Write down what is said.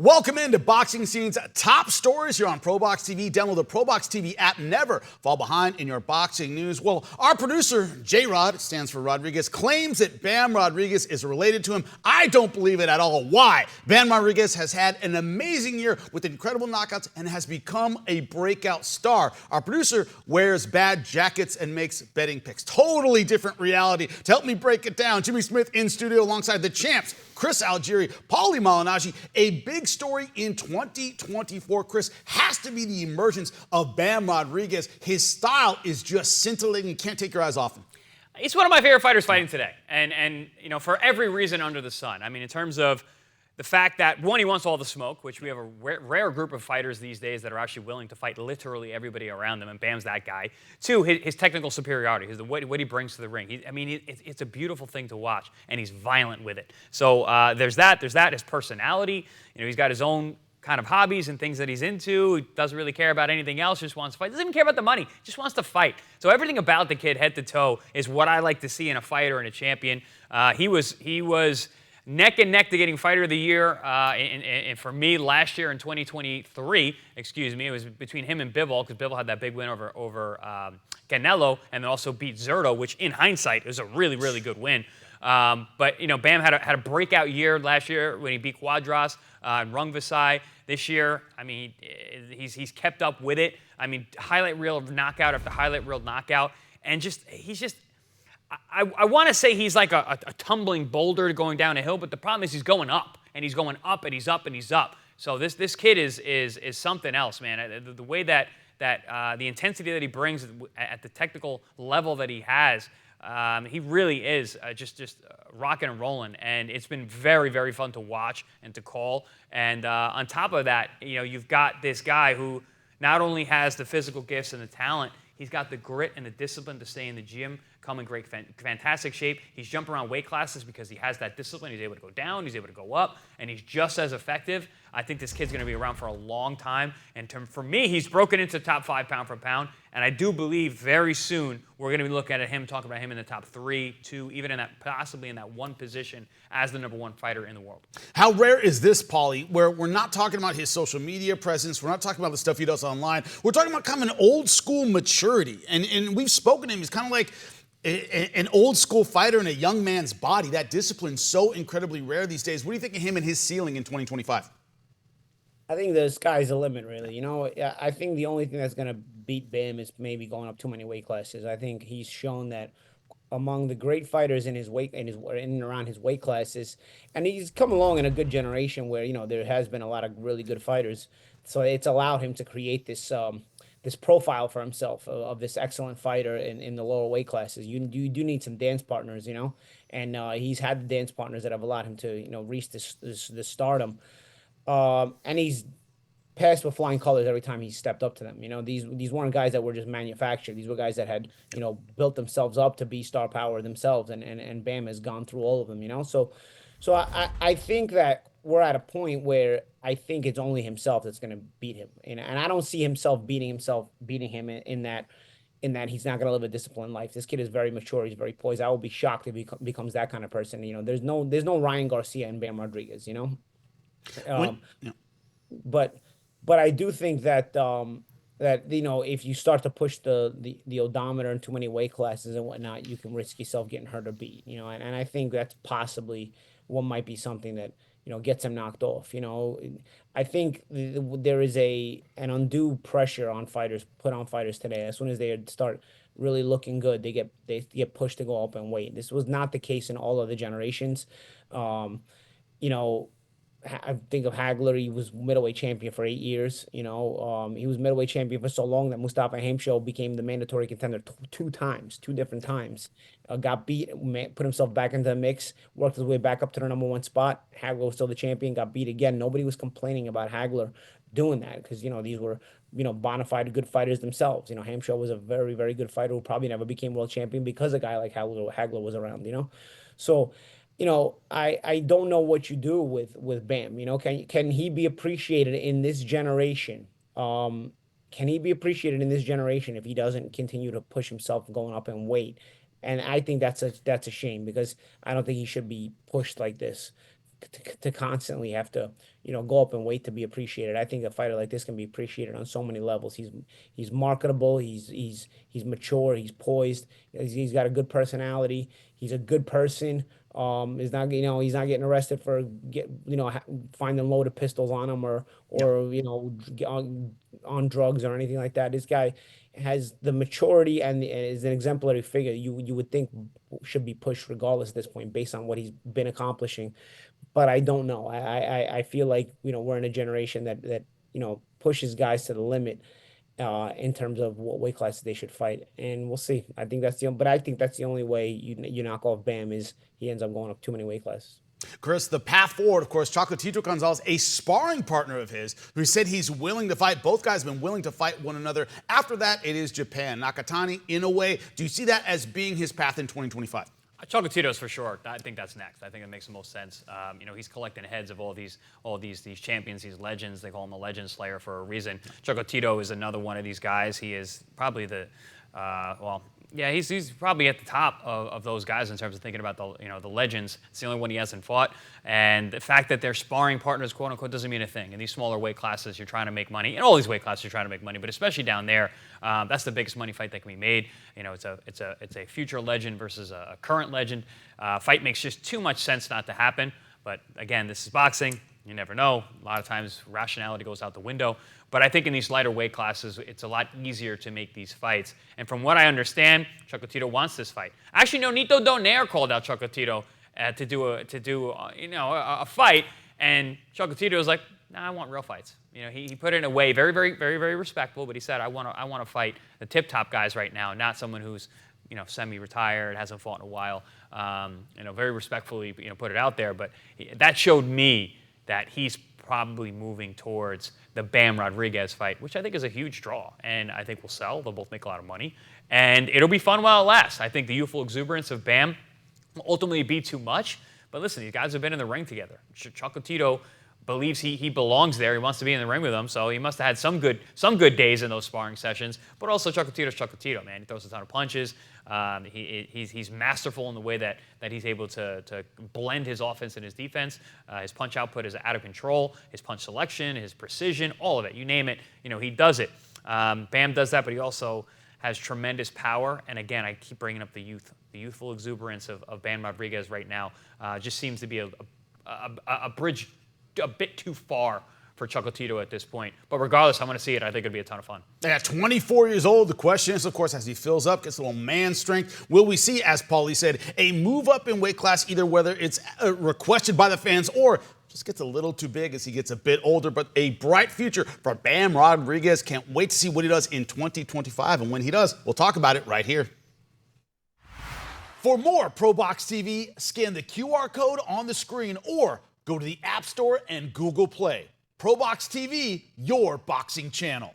Welcome into Boxing Scene's top stories here on ProBox TV. Download the ProBox TV app. Never fall behind in your boxing news. Well, our producer, J-Rod, stands for Rodriguez, claims that Bam Rodriguez is related to him. I don't believe it at all. Why? Bam Rodriguez has had an amazing year with incredible knockouts and has become a breakout star. Our producer wears bad jackets and makes betting picks. Totally different reality. To help me break it down, Jimmy Smith in studio alongside the champs, Chris Algieri, Paulie Malignaggi. A big story in 2024, Chris, has to be the emergence of Bam Rodriguez. His style is just scintillating. You can't take your eyes off him. He's one of my favorite fighters fighting today, and you know, for every reason under the sun. I mean, in terms of the fact that, one, he wants all the smoke, which we have a rare group of fighters these days that are actually willing to fight literally everybody around them, and Bam's that guy. Two, his technical superiority, what he brings to the ring. It's a beautiful thing to watch, and he's violent with it. So there's that. His personality. You know, he's got his own kind of hobbies and things that he's into. He doesn't really care about anything else, just wants to fight. Doesn't even care about the money, just wants to fight. So everything about the kid, head to toe, is what I like to see in a fighter and a champion. He was neck and neck to getting Fighter of the Year, and for me last year in 2023, it was between him and Bivol, because Bivol had that big win over Canelo, and then also beat Zerto, which in hindsight is a really, really good win. But you know, Bam had a breakout year last year when he beat Quadras and Rungvisai. This year, I mean, he's kept up with it. I mean, highlight reel of knockout after highlight reel knockout, and he's just. I want to say he's like a tumbling boulder going down a hill, but the problem is he's going up, and he's going up, and he's up, and he's up. So this kid is something else, man. The way that the intensity that he brings at the technical level that he has, he really is just rocking and rolling, and it's been very, very fun to watch and to call. And on top of that, you know, you've got this guy who not only has the physical gifts and the talent, he's got the grit and the discipline to stay in the gym, come in great, fantastic shape. He's jumping around weight classes because he has that discipline. He's able to go down, he's able to go up, and he's just as effective. I think this kid's going to be around for a long time. And for me, he's broken into top 5 pound for pound. And I do believe very soon we're going to be looking at him, talking about him in the top 3, 2, even in that possibly in that one position as the #1 fighter in the world. How rare is this, Paulie, where we're not talking about his social media presence, we're not talking about the stuff he does online, we're talking about kind of an old school maturity. And we've spoken to him, he's kind of like an old school fighter in a young man's body. That discipline's so incredibly rare these days. What do you think of him and his ceiling in 2025? I think the sky's the limit, really. You know, I think the only thing that's going to beat Bam is maybe going up too many weight classes. I think he's shown that among the great fighters in and around his weight classes, and he's come along in a good generation where, you know, there has been a lot of really good fighters. So it's allowed him to create this this profile for himself of this excellent fighter in the lower weight classes. You do need some dance partners, you know, and he's had the dance partners that have allowed him to, you know, reach this stardom. And he's passed with flying colors every time he stepped up to them. You know, these weren't guys that were just manufactured. These were guys that had, you know, built themselves up to be star power themselves, and Bam has gone through all of them, you know. So I think that we're at a point where I think it's only himself that's going to beat him. And I don't see himself beating him in that he's not going to live a disciplined life. This kid is very mature. He's very poised. I will be shocked if he becomes that kind of person. You know, there's no Ryan Garcia and Bam Rodriguez, you know. But I do think that that, you know, if you start to push the odometer in too many weight classes and whatnot, you can risk yourself getting hurt or beat. You know, and I think that's possibly what might be something that, you know, gets him knocked off. You know, I think there is an undue pressure on fighters put on fighters today. As soon as they start really looking good, they get pushed to go up in weight. This was not the case in all other generations. You know, I think of Hagler. He was middleweight champion for 8 years. You know, he was middleweight champion for so long that Mustafa Hamsho became the mandatory contender two different times. Got beat, put himself back into the mix, worked his way back up to the #1 spot. Hagler was still the champion, got beat again. Nobody was complaining about Hagler doing that because, you know, these were, you know, bona fide good fighters themselves. You know, Hamsho was a very, very good fighter who probably never became world champion because a guy like Hagler was around, you know. So, you know, I don't know what you do with Bam. You know, can he be appreciated in this generation? Can he be appreciated in this generation if he doesn't continue to push himself going up in weight? And I think that's a shame because I don't think he should be pushed like this to constantly have to, go up in weight to be appreciated. I think a fighter like this can be appreciated on so many levels. He's marketable. He's mature. He's poised. He's got a good personality. He's a good person. Is not he's not getting arrested for finding loaded pistols on him or on drugs or anything like that. This guy has the maturity and is an exemplary figure. You would think should be pushed regardless at this point based on what he's been accomplishing, but I don't know. I feel like we're in a generation that pushes guys to the limit in terms of what weight classes they should fight, and we'll see. I think that's the only way you knock off Bam is he ends up going up too many weight classes. Chris, the path forward, of course, Chocoo Gonzalez, a sparring partner of his, who said he's willing to fight. Both guys have been willing to fight one another. After that, it is Japan. Nakatani, in a way, do you see that as being his path in 2025? Chocoo for sure. I think that's next. I think it makes the most sense. He's collecting heads of all these champions, these legends. They call him the Legend Slayer for a reason. Chocoo is another one of these guys. He is probably he's probably at the top of those guys in terms of thinking about the legends. It's the only one he hasn't fought, and the fact that they're sparring partners, quote unquote, doesn't mean a thing. In these smaller weight classes, you're trying to make money. In all these weight classes, you're trying to make money, but especially down there, that's the biggest money fight that can be made. It's a future legend versus a current legend. Fight makes just too much sense not to happen. But again, this is boxing. You never know. A lot of times, rationality goes out the window. But I think in these lighter weight classes, it's a lot easier to make these fights. And from what I understand, Chocoo wants this fight. Actually, no, Nito Donaire called out Chocoo to do a fight, and Chocoo was like, "Nah, I want real fights." He put it in a way very, very, very, very respectful. But he said, "I want to fight the tip-top guys right now, not someone who's semi-retired, hasn't fought in a while." Very respectfully, put it out there. But that showed me that he's probably moving towards the Bam Rodriguez fight, which I think is a huge draw, and I think will sell. They'll both make a lot of money, and it'll be fun while it lasts. I think the youthful exuberance of Bam will ultimately be too much, but listen, these guys have been in the ring together. Chocoo believes he belongs there. He wants to be in the ring with them, so he must have had some good days in those sparring sessions. But also Chocoo, man. He throws a ton of punches. He's masterful in the way that he's able to blend his offense and his defense. His punch output is out of control. His punch selection, his precision, all of it. You name it, he does it. Bam does that, but he also has tremendous power. And again, I keep bringing up the youthful exuberance of Bam Rodriguez right now. Just seems to be a bridge a bit too far for Chocoo at this point. But regardless, I want to see it. I think it'd be a ton of fun. At 24 years old, the question is, of course, as he fills up, gets a little man strength, will we see, as Paulie said, a move up in weight class, either whether it's requested by the fans or just gets a little too big as he gets a bit older. But a bright future for Bam Rodriguez. Can't wait to see what he does in 2025. And when he does, we'll talk about it right here. For more ProBox TV, scan the QR code on the screen or go to the App Store and Google Play. ProBox TV, your boxing channel.